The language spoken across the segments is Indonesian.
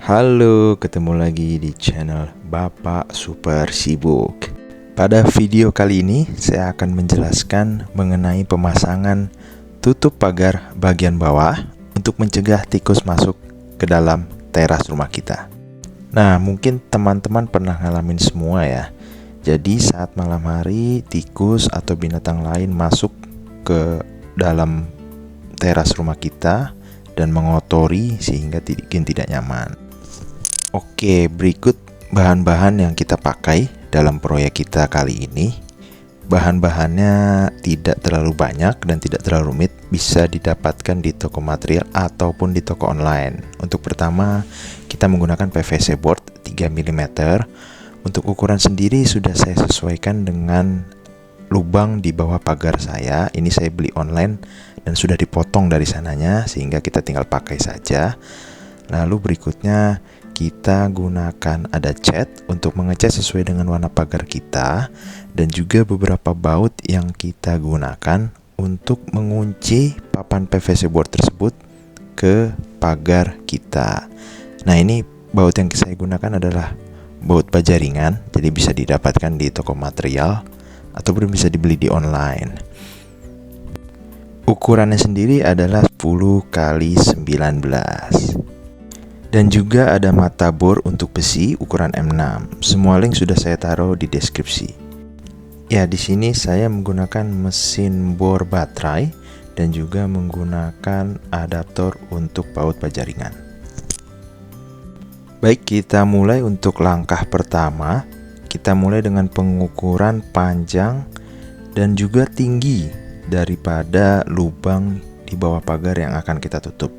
Halo, ketemu lagi di channel Bapak Super Sibuk. Pada video kali ini, saya akan menjelaskan mengenai pemasangan tutup pagar bagian bawah untuk mencegah tikus masuk ke dalam teras rumah kita. Nah, mungkin teman-teman pernah ngalamin semua ya. Jadi saat malam hari, tikus atau binatang lain masuk ke dalam teras rumah kita dan mengotori sehingga bikin tidak nyaman. Oke, berikut bahan-bahan yang kita pakai dalam proyek kita kali ini. Bahan-bahannya tidak terlalu banyak dan tidak terlalu rumit, bisa didapatkan di toko material ataupun di toko online. Untuk pertama, kita menggunakan PVC board 3 mm. Untuk ukuran sendiri sudah saya sesuaikan dengan lubang di bawah pagar saya. Ini saya beli online dan sudah dipotong dari sananya sehingga kita tinggal pakai saja. Lalu berikutnya kita gunakan ada cat untuk mengecat sesuai dengan warna pagar kita, dan juga beberapa baut yang kita gunakan untuk mengunci papan PVC board tersebut ke pagar kita. Nah, ini baut yang saya gunakan adalah baut baja ringan, jadi bisa didapatkan di toko material ataupun bisa dibeli di online. Ukurannya sendiri adalah 10 x 19. Dan juga ada mata bor untuk besi ukuran M6. Semua link sudah saya taruh di deskripsi. Ya, di sini saya menggunakan mesin bor baterai dan juga menggunakan adaptor untuk baut baja ringan. Baik, kita mulai untuk langkah pertama. Kita mulai dengan pengukuran panjang dan juga tinggi daripada lubang di bawah pagar yang akan kita tutup.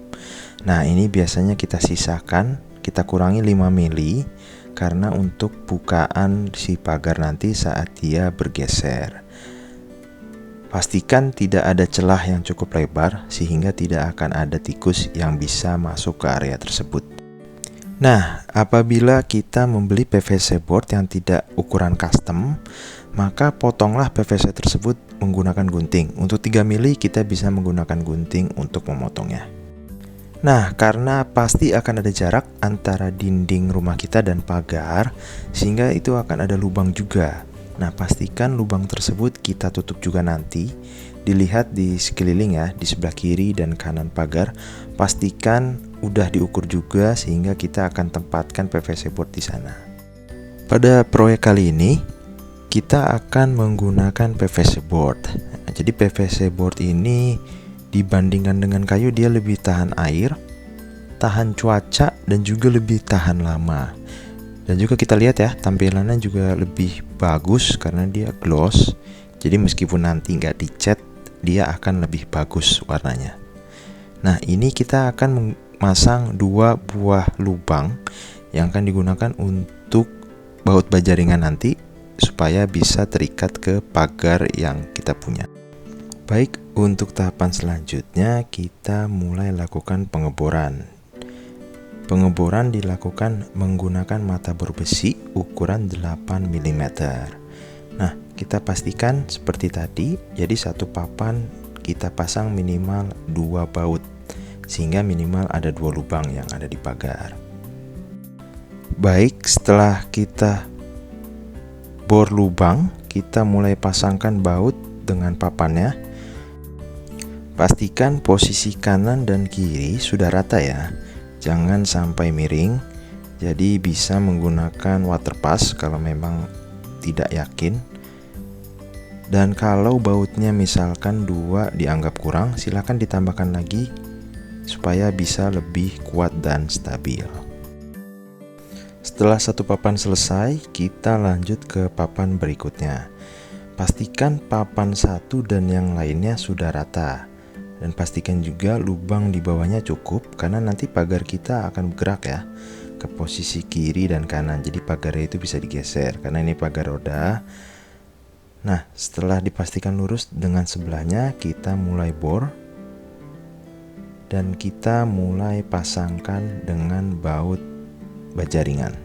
Nah, ini biasanya kita sisakan, kita kurangi 5 mili karena untuk bukaan si pagar nanti saat dia bergeser. Pastikan tidak ada celah yang cukup lebar sehingga tidak akan ada tikus yang bisa masuk ke area tersebut. Nah, apabila kita membeli PVC board yang tidak ukuran custom, maka potonglah PVC tersebut menggunakan gunting. Untuk 3 mili kita bisa menggunakan gunting untuk memotongnya. Nah, karena pasti akan ada jarak antara dinding rumah kita dan pagar, sehingga itu akan ada lubang juga. Nah, pastikan lubang tersebut kita tutup juga nanti. Dilihat di sekeliling ya, di sebelah kiri dan kanan pagar. Pastikan udah diukur juga sehingga kita akan tempatkan PVC board di sana. Pada proyek kali ini, kita akan menggunakan PVC board. Nah, jadi PVC board ini dibandingkan dengan kayu, dia lebih tahan air, tahan cuaca, dan juga lebih tahan lama. Dan juga kita lihat ya, tampilannya juga lebih bagus karena dia gloss. Jadi meskipun nanti nggak dicat, dia akan lebih bagus warnanya. Nah, ini kita akan memasang 2 buah lubang yang akan digunakan untuk baut baja ringan nanti supaya bisa terikat ke pagar yang kita punya. Baik, untuk tahapan selanjutnya kita mulai lakukan pengeboran. Pengeboran dilakukan menggunakan mata bor besi ukuran 8 mm. Nah, kita pastikan seperti tadi, jadi satu papan kita pasang minimal 2 baut, sehingga minimal ada 2 lubang yang ada di pagar. Baik, setelah kita bor lubang, kita mulai pasangkan baut dengan papannya. Pastikan posisi kanan dan kiri sudah rata ya, jangan sampai miring. Jadi bisa menggunakan water pass kalau memang tidak yakin. Dan kalau bautnya misalkan 2 dianggap kurang, silakan ditambahkan lagi supaya bisa lebih kuat dan stabil. Setelah satu papan selesai, kita lanjut ke papan berikutnya. Pastikan papan satu dan yang lainnya sudah rata. Dan pastikan juga lubang di bawahnya cukup, karena nanti pagar kita akan bergerak ya ke posisi kiri dan kanan. Jadi pagarnya itu bisa digeser karena ini pagar roda. Nah, setelah dipastikan lurus dengan sebelahnya, kita mulai bor dan kita mulai pasangkan dengan baut baja ringan.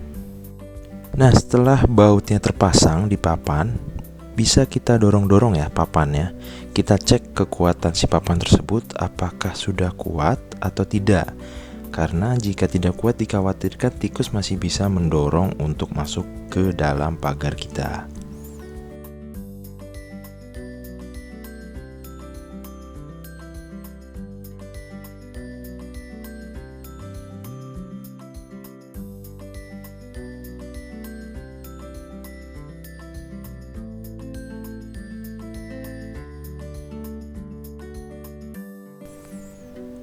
Nah, setelah bautnya terpasang di papan, bisa kita dorong-dorong ya papannya. Kita cek kekuatan si papan tersebut apakah sudah kuat atau tidak. karena jika tidak kuat dikhawatirkan tikus masih bisa mendorong untuk masuk ke dalam pagar kita.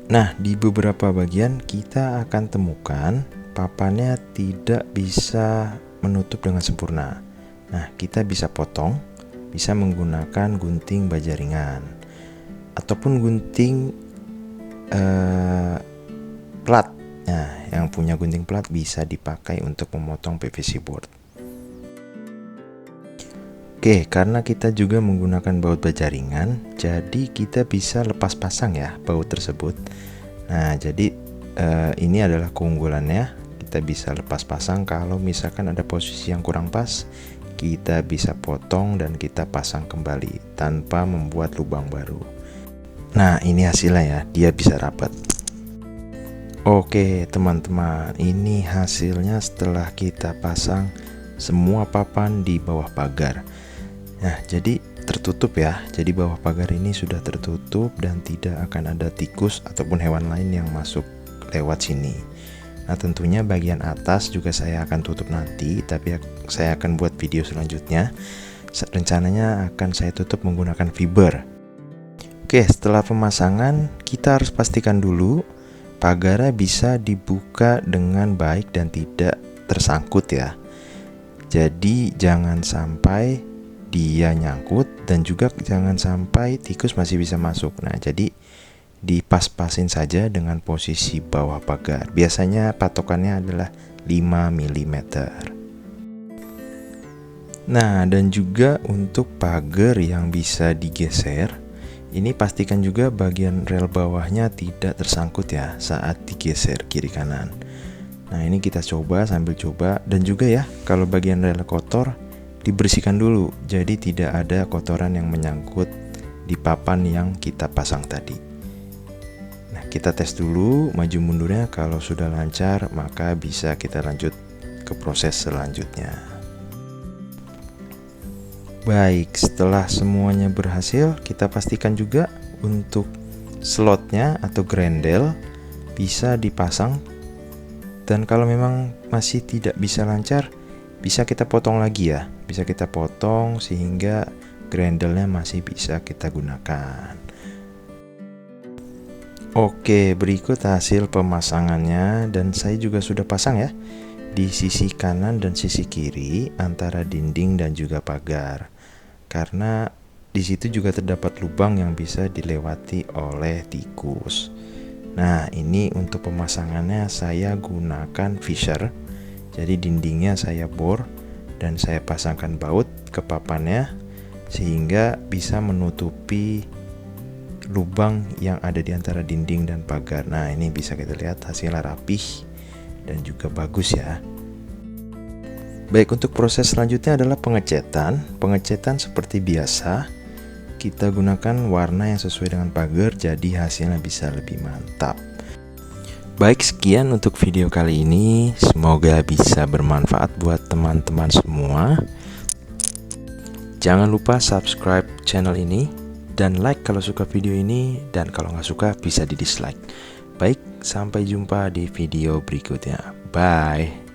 Nah, di beberapa bagian kita akan temukan papannya tidak bisa menutup dengan sempurna. Nah, kita bisa potong, bisa menggunakan gunting baja ringan ataupun gunting plat. Nah, yang punya gunting plat bisa dipakai untuk memotong PVC board. Oke, karena kita juga menggunakan baut baja ringan, jadi kita bisa lepas pasang ya baut tersebut. Nah, jadi ini adalah keunggulannya. Kita bisa lepas pasang kalau misalkan ada posisi yang kurang pas, kita bisa potong dan kita pasang kembali tanpa membuat lubang baru. Nah, ini hasilnya ya, dia bisa rapat. Oke, teman-teman, ini hasilnya setelah kita pasang semua papan di bawah pagar. Nah, jadi tertutup ya. Jadi bawah pagar ini sudah tertutup dan tidak akan ada tikus ataupun hewan lain yang masuk lewat sini. Nah, tentunya bagian atas juga saya akan tutup nanti, tapi saya akan buat video selanjutnya. Rencananya akan saya tutup menggunakan fiber. Oke, setelah pemasangan kita harus pastikan dulu pagarnya bisa dibuka dengan baik dan tidak tersangkut ya. Jadi jangan sampai dia nyangkut dan juga jangan sampai tikus masih bisa masuk. Nah, jadi dipas-pasin saja dengan posisi bawah pagar. Biasanya patokannya adalah 5 mm. Nah, dan juga untuk pagar yang bisa digeser, ini pastikan juga bagian rel bawahnya tidak tersangkut ya saat digeser kiri kanan. Nah, ini kita coba sambil coba, dan juga ya kalau bagian rel kotor dibersihkan dulu, jadi tidak ada kotoran yang menyangkut di papan yang kita pasang tadi. Nah, kita tes dulu maju mundurnya. Kalau sudah lancar, maka bisa kita lanjut ke proses selanjutnya. Baik, setelah semuanya berhasil, kita pastikan juga untuk slotnya atau grendel bisa dipasang. Dan kalau memang masih tidak bisa lancar, bisa kita potong lagi ya. Bisa kita potong sehingga grendelnya masih bisa kita gunakan. Oke, berikut hasil pemasangannya, dan saya juga sudah pasang ya di sisi kanan dan sisi kiri antara dinding dan juga pagar. Karena di situ juga terdapat lubang yang bisa dilewati oleh tikus. Nah, ini untuk pemasangannya saya gunakan Fisher. Jadi dindingnya saya bor dan saya pasangkan baut ke papannya sehingga bisa menutupi lubang yang ada di antara dinding dan pagar. Nah, ini bisa kita lihat hasilnya rapih dan juga bagus ya. Baik, untuk proses selanjutnya adalah pengecetan. Pengecetan seperti biasa, kita gunakan warna yang sesuai dengan pagar, jadi hasilnya bisa lebih mantap. Baik, sekian untuk video kali ini. Semoga bisa bermanfaat buat teman-teman semua. Jangan lupa subscribe channel ini dan like kalau suka video ini, dan kalau nggak suka bisa di dislike. Baik, sampai jumpa di video berikutnya. Bye.